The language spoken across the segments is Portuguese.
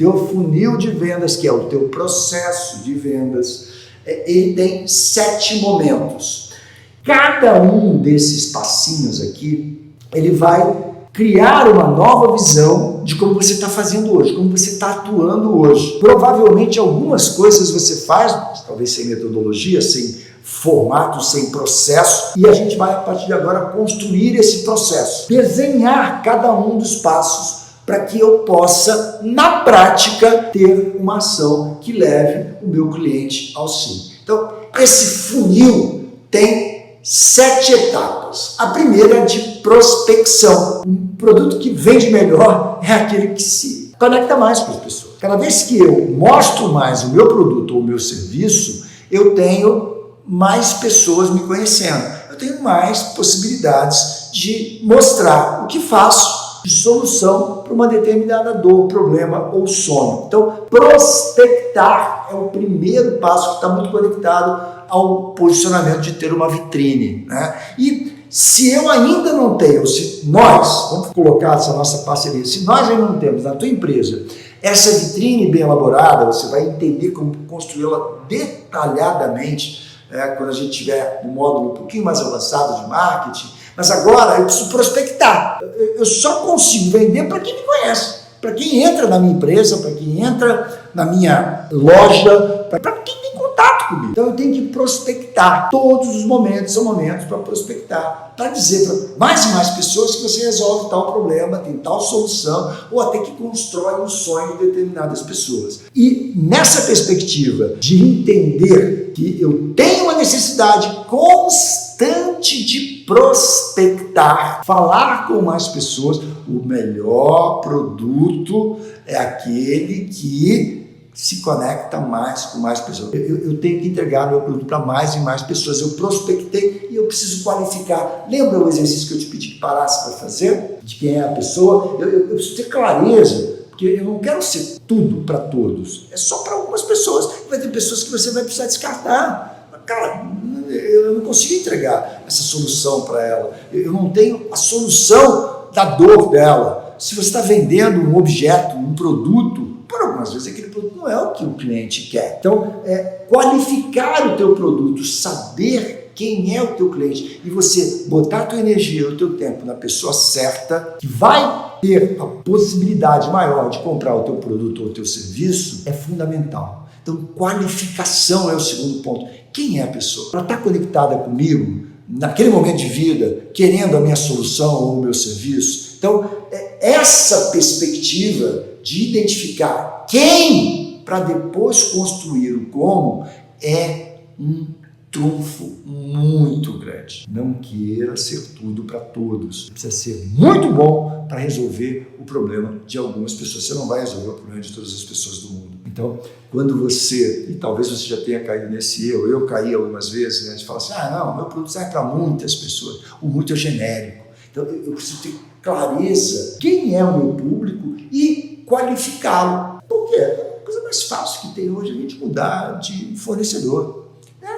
teu funil de vendas, que é o teu processo de vendas, ele tem 7 momentos. Cada um desses passinhos aqui, ele vai criar uma nova visão de como você está fazendo hoje, como você está atuando hoje. Provavelmente algumas coisas você faz, talvez sem metodologia, sem formato, sem processo, e a gente vai, a partir de agora, construir esse processo. Desenhar cada um dos passos para que eu possa, na prática, ter uma ação que leve o meu cliente ao sim. Então, esse funil tem 7 etapas. A primeira é de prospecção. Um produto que vende melhor é aquele que se conecta mais com as pessoas. Cada vez que eu mostro mais o meu produto ou o meu serviço, eu tenho mais pessoas me conhecendo. Eu tenho mais possibilidades de mostrar o que faço de solução para uma determinada dor, problema ou sonho. Então, prospectar é o primeiro passo que está muito conectado ao posicionamento de ter uma vitrine, né? E se eu ainda não tenho, se nós, vamos colocar essa nossa parceria, se nós ainda não temos na tua empresa essa vitrine bem elaborada, você vai entender como construí-la detalhadamente, quando a gente tiver um módulo um pouquinho mais avançado de marketing. Mas agora eu preciso prospectar. Eu só consigo vender para quem me conhece, para quem entra na minha empresa, para quem entra na minha loja, para quem tem contato comigo. Então eu tenho que prospectar. Todos os momentos são momentos para prospectar, para dizer para mais e mais pessoas que você resolve tal problema, tem tal solução, ou até que constrói um sonho de determinadas pessoas. E nessa perspectiva de entender que eu tenho uma necessidade constante de prospectar, falar com mais pessoas, o melhor produto é aquele que se conecta mais com mais pessoas. Eu tenho que entregar meu produto para mais e mais pessoas. Eu prospectei e eu preciso qualificar. Lembra o exercício que eu te pedi que parasse para fazer? De quem é a pessoa? Eu preciso ter clareza, porque eu não quero ser tudo para todos. É só para algumas pessoas. Vai ter pessoas que você vai precisar descartar. Cara, eu não consigo entregar essa solução para ela. Eu não tenho a solução da dor dela. Se você está vendendo um objeto, um produto, por algumas vezes aquele produto não é o que o cliente quer. Então, qualificar o teu produto, saber quem é o teu cliente e você botar a tua energia, o teu tempo na pessoa certa, que vai ter a possibilidade maior de comprar o teu produto ou o teu serviço, é fundamental. Então, qualificação é o segundo ponto. Quem é a pessoa? Ela está conectada comigo naquele momento de vida, querendo a minha solução ou o meu serviço? Então, essa perspectiva de identificar quem para depois construir o como é um trunfo muito grande. Não queira ser tudo para todos. Precisa ser muito bom para resolver o problema de algumas pessoas. Você não vai resolver o problema de todas as pessoas do mundo. Então, quando você, e talvez você já tenha caído nesse erro, eu caí algumas vezes, né, de falar assim, não, meu produto serve para muitas pessoas, o muito é genérico. Então, eu preciso ter clareza quem é o meu público e qualificá-lo. Por quê? É a coisa mais fácil que tem hoje a gente mudar de fornecedor.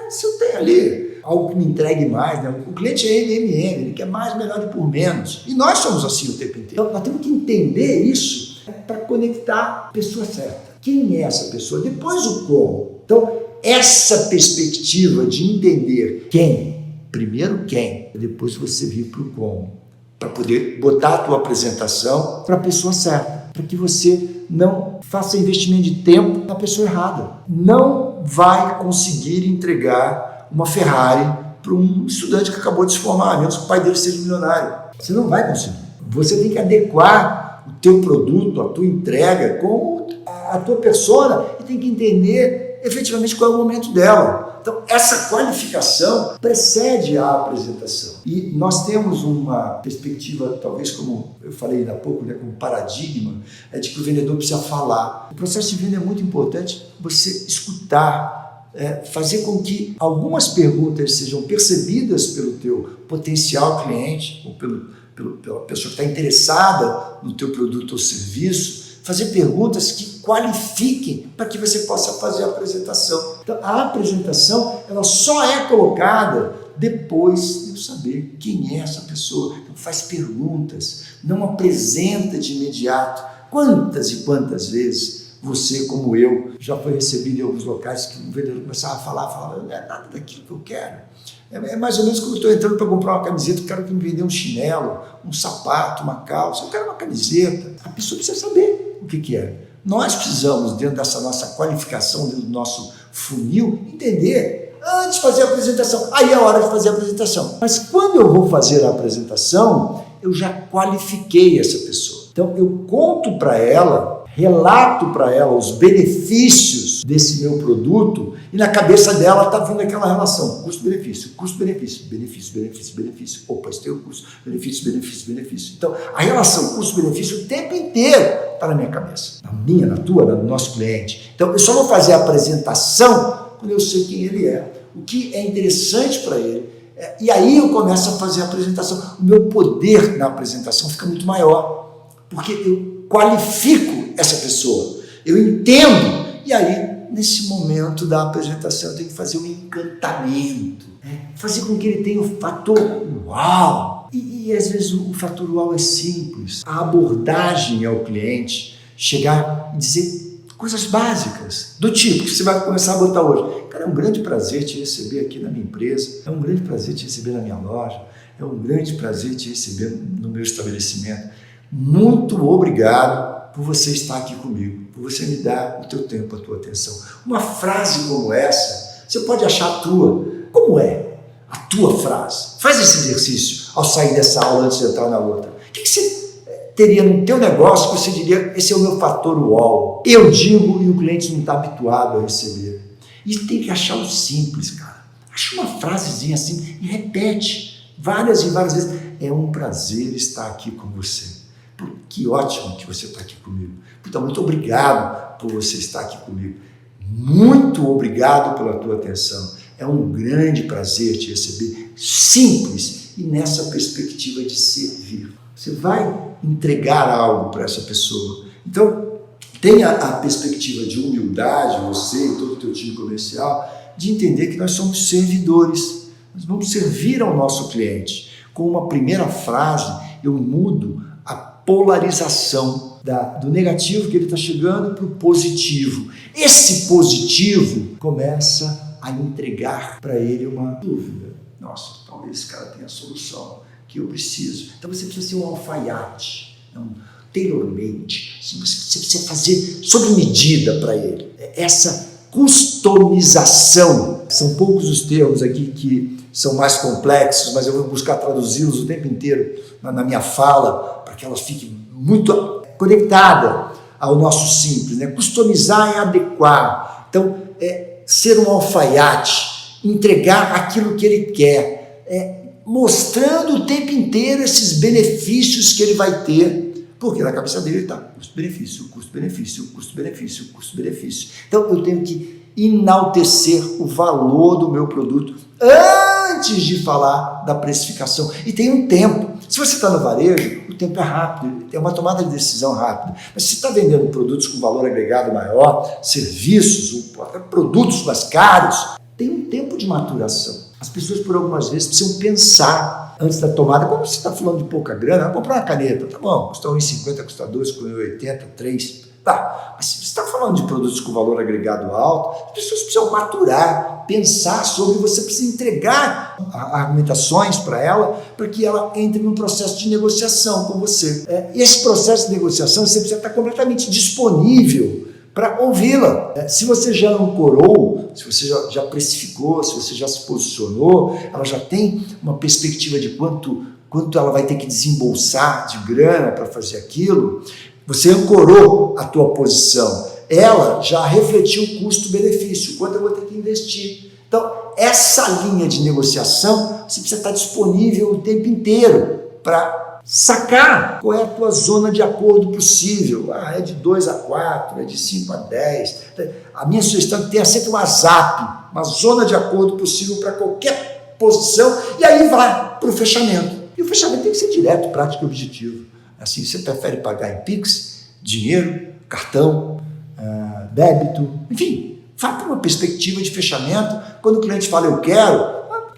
Se eu tenho ali algo que me entregue mais, né? O cliente é MMM, ele quer mais, melhor e por menos. E nós somos assim o tempo inteiro. Então, nós temos que entender isso para conectar a pessoa certa. Quem é essa pessoa? Depois o como. Então, essa perspectiva de entender quem, primeiro quem, depois você vir para o como, para poder botar a tua apresentação para a pessoa certa, para que você não faça investimento de tempo na pessoa errada. Não vai conseguir entregar uma Ferrari para um estudante que acabou de se formar, a menos que o pai dele seja milionário. Você não vai conseguir. Você tem que adequar o teu produto, a tua entrega com a tua persona e tem que entender efetivamente qual é o momento dela. Então, essa qualificação precede a apresentação. E nós temos uma perspectiva, talvez como eu falei há pouco, né, como paradigma, de que o vendedor precisa falar. O processo de venda é muito importante você escutar, fazer com que algumas perguntas sejam percebidas pelo teu potencial cliente ou pela pessoa que está interessada no teu produto ou serviço, fazer perguntas que qualifiquem para que você possa fazer a apresentação. Então, a apresentação ela só é colocada depois de eu saber quem é essa pessoa. Então, faz perguntas, não apresenta de imediato. Quantas e quantas vezes você, como eu, já foi recebido em alguns locais que o vendedor começava a falar, não é nada daquilo que eu quero. É mais ou menos como eu estou entrando para comprar uma camiseta, eu quero que me vender um chinelo, um sapato, uma calça, eu quero uma camiseta. A pessoa precisa saber o que é. Nós precisamos, dentro dessa nossa qualificação, dentro do nosso funil, entender, antes de fazer a apresentação, aí é a hora de fazer a apresentação. Mas quando eu vou fazer a apresentação, eu já qualifiquei essa pessoa. Então eu conto para ela, relato para ela os benefícios desse meu produto e na cabeça dela está vindo aquela relação, custo-benefício, custo-benefício, benefício. Opa, isso tem o custo, benefício. Então a relação custo-benefício o tempo inteiro está na minha cabeça, na minha, na tua, no nosso cliente. Então eu só vou fazer a apresentação quando eu sei quem ele é, o que é interessante para ele. E aí eu começo a fazer a apresentação. O meu poder na apresentação fica muito maior, porque eu qualifico essa pessoa, eu entendo, e aí, nesse momento da apresentação, eu tenho que fazer um encantamento, fazer com que ele tenha o fator uau. E às vezes o fator uau é simples, a abordagem ao cliente, chegar e dizer coisas básicas, do tipo que você vai começar a botar hoje. Cara, é um grande prazer te receber aqui na minha empresa, é um grande prazer te receber na minha loja, é um grande prazer te receber no meu estabelecimento. Muito obrigado por você estar aqui comigo, por você me dar o teu tempo, a tua atenção. Uma frase como essa, você pode achar a tua. Como é a tua frase? Faz esse exercício ao sair dessa aula antes de entrar na outra. O que você teria no teu negócio que você diria, esse é o meu fator UOL? Eu digo e o cliente não está habituado a receber. E tem que achar o simples, cara. Acha uma frasezinha assim e repete várias e várias vezes. É um prazer estar aqui com você. Pô, que ótimo que você está aqui comigo. Puta, muito obrigado por você estar aqui comigo. Muito obrigado pela tua atenção. É um grande prazer te receber. Simples e nessa perspectiva de servir. Você vai entregar algo para essa pessoa. Então, tenha a perspectiva de humildade, você e todo o teu time comercial, de entender que nós somos servidores. Nós vamos servir ao nosso cliente. Com uma primeira frase, eu mudo a polarização do negativo que ele está chegando para o positivo. Esse positivo começa a entregar para ele uma dúvida. Nossa, talvez esse cara tenha a solução que eu preciso. Então você precisa ser um alfaiate, um tailor-made. Você precisa fazer sob medida para ele. Essa customização. São poucos os termos aqui que são mais complexos, mas eu vou buscar traduzi-los o tempo inteiro na minha fala, para que elas fiquem muito conectadas ao nosso simples. Né? Customizar é adequar. Então, ser um alfaiate, entregar aquilo que ele quer, mostrando o tempo inteiro esses benefícios que ele vai ter, porque na cabeça dele está custo-benefício, custo-benefício, custo-benefício, custo-benefício. Então, eu tenho que enaltecer o valor do meu produto antes de falar da precificação. E tem um tempo. Se você está no varejo, o tempo é rápido, é uma tomada de decisão rápida. Mas se você está vendendo produtos com valor agregado maior, serviços, produtos mais caros, tem um tempo de maturação. As pessoas, por algumas vezes, precisam pensar antes da tomada. Como você está falando de pouca grana, vai comprar uma caneta, tá bom, custa R$1,50, custa R$2, custa R$1,80, R$3. Tá, mas se você está falando de produtos com valor agregado alto, as pessoas precisam maturar, pensar sobre, você precisa entregar argumentações para ela, para que ela entre num processo de negociação com você. Esse processo de negociação, você precisa estar completamente disponível para ouvi-la. Se você já ancorou, se você já precificou, se você já se posicionou, ela já tem uma perspectiva de quanto ela vai ter que desembolsar de grana para fazer aquilo. Você ancorou a tua posição, ela já refletiu o custo-benefício, quanto eu vou ter que investir. Então, essa linha de negociação, você precisa estar disponível o tempo inteiro para sacar qual é a tua zona de acordo possível. É de 2 a 4, é de 5 a 10. A minha sugestão é que tenha sempre uma ZAP, uma zona de acordo possível para qualquer posição, e aí vai para o fechamento. E o fechamento tem que ser direto, prático e objetivo. Assim, você prefere pagar em Pix, dinheiro, cartão, débito, enfim, vá para uma perspectiva de fechamento. Quando o cliente fala eu quero,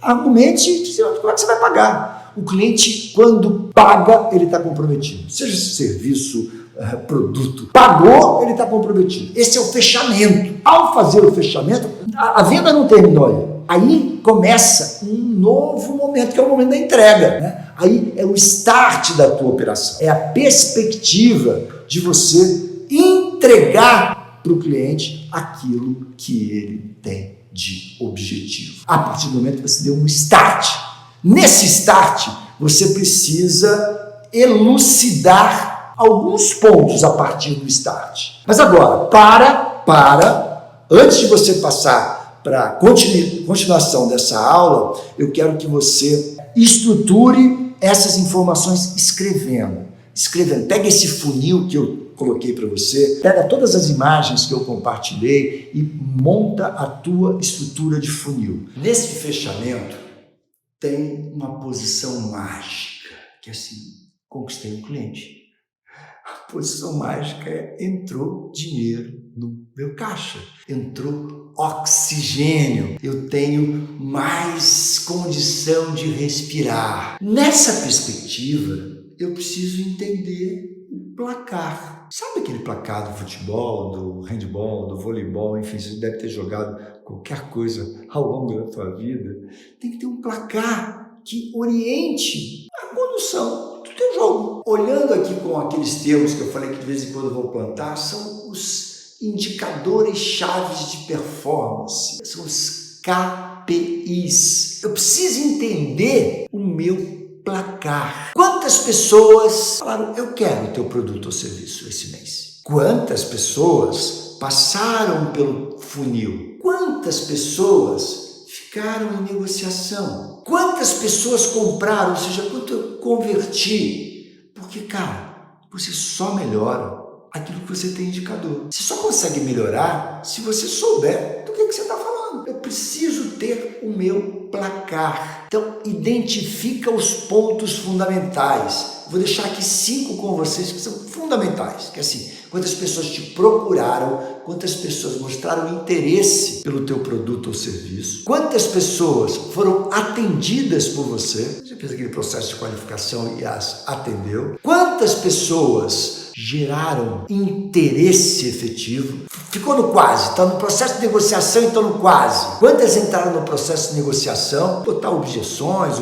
argumente como é que você vai pagar. O cliente, quando paga, ele está comprometido. Seja serviço, produto, pagou, ele está comprometido. Esse é o fechamento. Ao fazer o fechamento, a venda não terminou aí começa um novo momento, que é o momento da entrega, né? Aí é o start da tua operação. É a perspectiva de você entregar para o cliente aquilo que ele tem de objetivo. A partir do momento que você deu um start. Nesse start, você precisa elucidar alguns pontos a partir do start. Mas agora, antes de você passar para a continuação dessa aula, eu quero que você estruture essas informações escrevendo. Pega esse funil que eu coloquei para você, pega todas as imagens que eu compartilhei e monta a tua estrutura de funil. Nesse fechamento tem uma posição mágica, que é assim, conquistei um cliente. A posição mágica é entrou dinheiro no meu caixa, entrou oxigênio, eu tenho mais condição de respirar. Nessa perspectiva, eu preciso entender o placar. Sabe aquele placar do futebol, do handebol, do voleibol, enfim, você deve ter jogado qualquer coisa ao longo da sua vida. Tem que ter um placar que oriente a condução do teu jogo. Olhando aqui com aqueles termos que eu falei que de vez em quando eu vou plantar, são os indicadores chaves de performance, são os KPIs. Eu preciso entender o meu placar. Quantas pessoas falaram, eu quero o teu produto ou serviço esse mês? Quantas pessoas passaram pelo funil? Quantas pessoas ficaram em negociação? Quantas pessoas compraram, ou seja, quanto eu converti? Porque, cara, você só melhora aquilo que você tem indicador. Você só consegue melhorar se você souber do que você está falando. Eu preciso ter o meu placar. Então, identifica os pontos fundamentais. Vou deixar aqui 5 com vocês que são fundamentais. Que é assim, quantas pessoas te procuraram, quantas pessoas mostraram interesse pelo teu produto ou serviço, quantas pessoas foram atendidas por você, você fez aquele processo de qualificação e as atendeu, quantas pessoas geraram interesse efetivo, ficou no quase, está no processo de negociação, então no quase. Quantas entraram no processo de negociação, botar objeções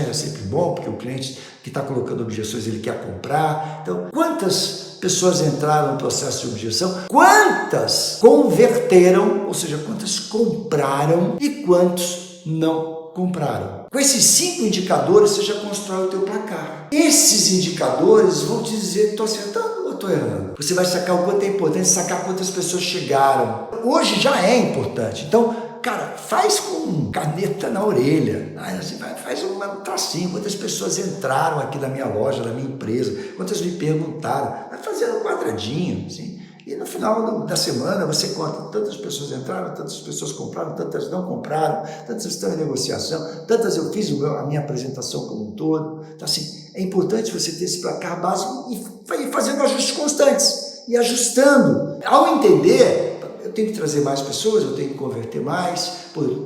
é sempre bom, porque o cliente que está colocando objeções, ele quer comprar. Então, quantas pessoas entraram no processo de objeção, quantas converteram, ou seja, quantas compraram e quantos não compraram. Com esses 5 indicadores, você já constrói o teu placar. Esses indicadores vão te dizer, estou acertando ou estou errando? Você vai sacar o quanto é importante, sacar quantas pessoas chegaram. Hoje já é importante. Então, cara, faz com caneta na orelha. Assim, faz um tracinho. Quantas pessoas entraram aqui na minha loja, na minha empresa? Quantas me perguntaram? Vai fazendo um quadradinho, assim. E no final da semana você conta, tantas pessoas entraram, tantas pessoas compraram, tantas não compraram, tantas estão em negociação, tantas eu fiz a minha apresentação como um todo. Então, assim, é importante você ter esse placar básico e fazendo ajustes constantes e ajustando. Ao entender, eu tenho que trazer mais pessoas, eu tenho que converter mais,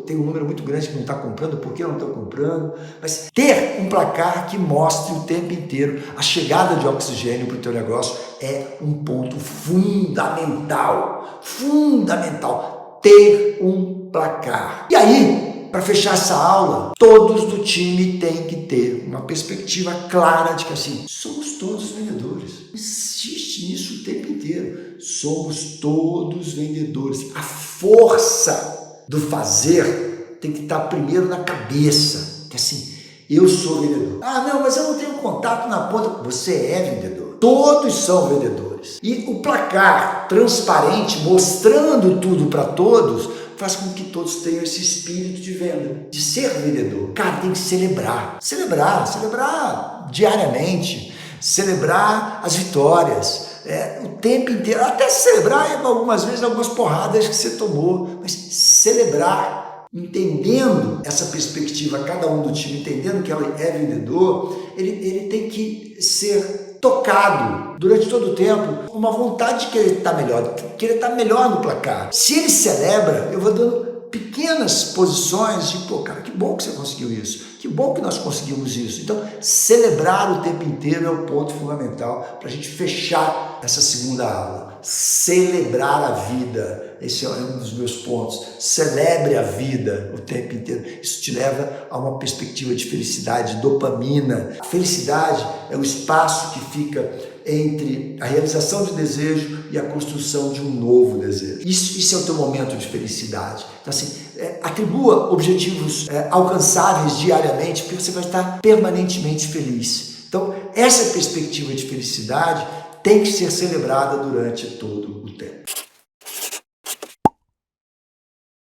tem um número muito grande que não está comprando, por que não estão comprando? Mas ter um placar que mostre o tempo inteiro a chegada de oxigênio para o teu negócio é um ponto fundamental. Ter um placar. E aí, para fechar essa aula, todos do time têm que ter uma perspectiva clara de que assim, somos todos vendedores. Existe isso o tempo inteiro. Somos todos vendedores. A força do fazer tem que estar primeiro na cabeça. Que assim, eu sou vendedor. Ah, não, mas eu não tenho contato na ponta. Você é vendedor. Todos são vendedores. E o placar transparente, mostrando tudo para todos, faz com que todos tenham esse espírito de venda, de ser vendedor. Cara, tem que celebrar diariamente, celebrar as vitórias, o tempo inteiro, até celebrar algumas vezes algumas porradas que você tomou, mas celebrar, entendendo essa perspectiva, cada um do time entendendo que ela é vendedor, ele tem que ser tocado durante todo o tempo, uma vontade de querer estar melhor no placar. Se ele celebra, eu vou dando pequenas posições de, pô, cara, que bom que você conseguiu isso, que bom que nós conseguimos isso. Então, celebrar o tempo inteiro é o ponto fundamental para a gente fechar essa segunda aula. Celebrar a vida, esse é um dos meus pontos. Celebre a vida o tempo inteiro. Isso te leva a uma perspectiva de felicidade, de dopamina. A felicidade é o espaço que fica entre a realização de desejo e a construção de um novo desejo. Isso é o teu momento de felicidade. Então, assim, atribua objetivos alcançáveis diariamente, porque você vai estar permanentemente feliz. Então, essa perspectiva de felicidade tem que ser celebrada durante todo o tempo.